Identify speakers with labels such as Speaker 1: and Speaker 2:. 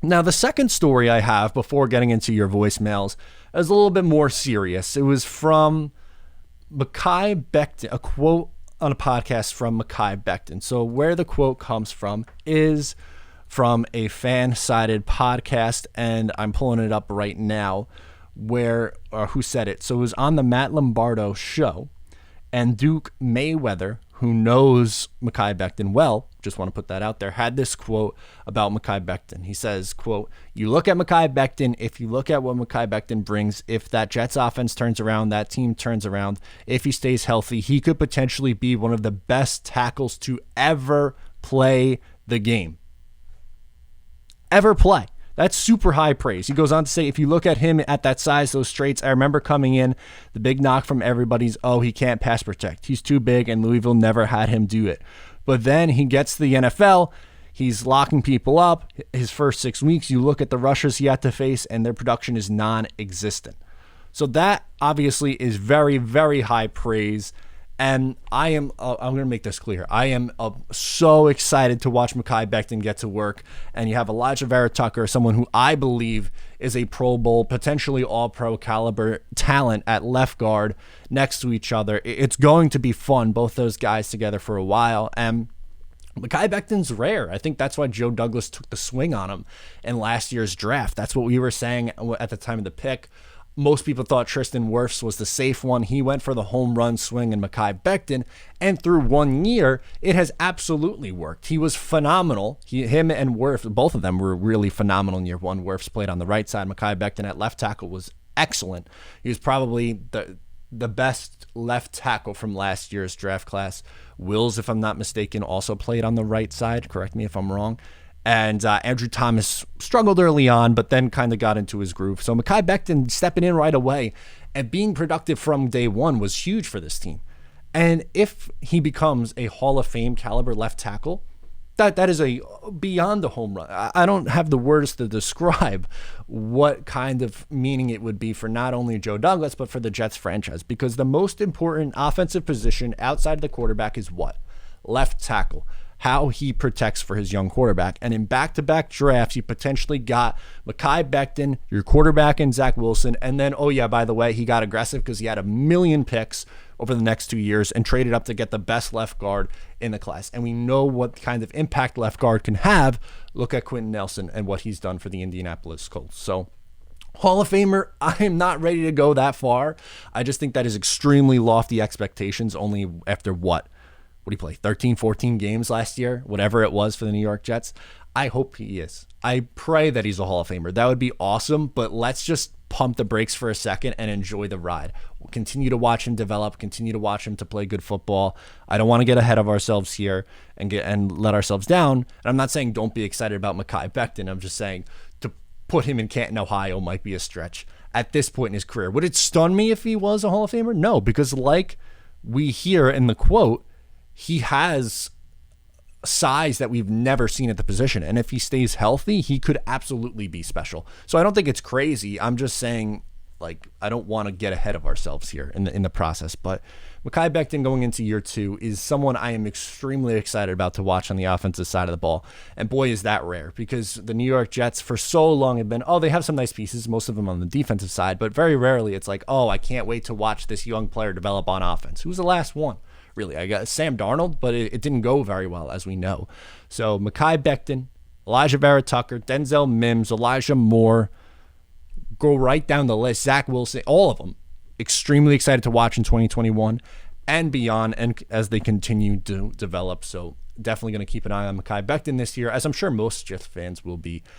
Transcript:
Speaker 1: Now, the second story I have before getting into your voicemails is a little bit more serious. It was from Mekhi Becton, a quote on a podcast from Mekhi Becton. So where the quote comes from is from a fan-sided podcast, and I'm pulling it up right now, where who said it. So it was on the Matt Lombardo show, and Duke Mayweather, who knows Mekhi Becton well, just want to put that out there, had this quote about Mekhi Becton. He says, quote, "You look at Mekhi Becton, if you look at what Mekhi Becton brings, if that Jets offense turns around, that team turns around, if he stays healthy, he could potentially be one of the best tackles to ever play the game." Ever play. That's super high praise. He goes on to say, if you look at him at that size, those traits, I remember coming in, the big knock from everybody's, oh, he can't pass protect. He's too big, and Louisville never had him do it. But then he gets to the NFL, he's locking people up. His first 6 weeks, you look at the rushers he had to face, and their production is non-existent. So that obviously is very, very high praise. And I'm going to make this clear. I am so excited to watch Mekhi Becton get to work. And you have Elijah Vera Tucker, someone who I believe is a Pro Bowl, potentially all-pro caliber talent at left guard next to each other. It's going to be fun, both those guys together for a while. And Mekhi Becton's rare. I think that's why Joe Douglas took the swing on him in last year's draft. That's what we were saying at the time of the pick. Most people thought Tristan Wirfs was the safe one. He went for the home run swing in Mekhi Becton, and through 1 year, it has absolutely worked. He was phenomenal. Him and Wirfs, both of them were really phenomenal in year one. Wirfs played on the right side. Mekhi Becton at left tackle was excellent. He was probably the best left tackle from last year's draft class. Wills, if I'm not mistaken, also played on the right side. Correct me if I'm wrong. And Andrew Thomas struggled early on, but then kind of got into his groove. So Mekhi Becton stepping in right away and being productive from day one was huge for this team. And if he becomes a Hall of Fame caliber left tackle, that is a beyond a home run. I don't have the words to describe what kind of meaning it would be for not only Joe Douglas, but for the Jets franchise. Because the most important offensive position outside of the quarterback is what? Left tackle. How he protects for his young quarterback. And in back-to-back drafts, you potentially got Mekhi Becton, your quarterback, and Zach Wilson. And then, oh yeah, by the way, he got aggressive because he had 1 million picks over the next 2 years and traded up to get the best left guard in the class. And we know what kind of impact left guard can have. Look at Quentin Nelson and what he's done for the Indianapolis Colts. So Hall of Famer, I am not ready to go that far. I just think that is extremely lofty expectations only after what did he play? 13, 14 games last year, whatever it was for the New York Jets. I hope he is. I pray that he's a Hall of Famer. That would be awesome, but let's just pump the brakes for a second and enjoy the ride. We'll continue to watch him develop, continue to watch him to play good football. I don't want to get ahead of ourselves here and let ourselves down. And I'm not saying don't be excited about Mekhi Becton. I'm just saying to put him in Canton, Ohio might be a stretch at this point in his career. Would it stun me if he was a Hall of Famer? No, because like we hear in the quote, he has size that we've never seen at the position. And if he stays healthy, he could absolutely be special. So I don't think it's crazy. I'm just saying, like, I don't want to get ahead of ourselves here in the process. But Mekhi Becton going into year 2 is someone I am extremely excited about to watch on the offensive side of the ball. And boy, is that rare, because the New York Jets for so long have been, oh, they have some nice pieces, most of them on the defensive side, but very rarely it's like, oh, I can't wait to watch this young player develop on offense. Who's the last one? Really, I got Sam Darnold, but it didn't go very well, as we know. So Mekhi Becton, Elijah Vera Tucker, Denzel Mims, Elijah Moore, go right down the list. Zach Wilson, all of them. Extremely excited to watch in 2021 and beyond, and as they continue to develop. So definitely going to keep an eye on Mekhi Becton this year, as I'm sure most Jets fans will be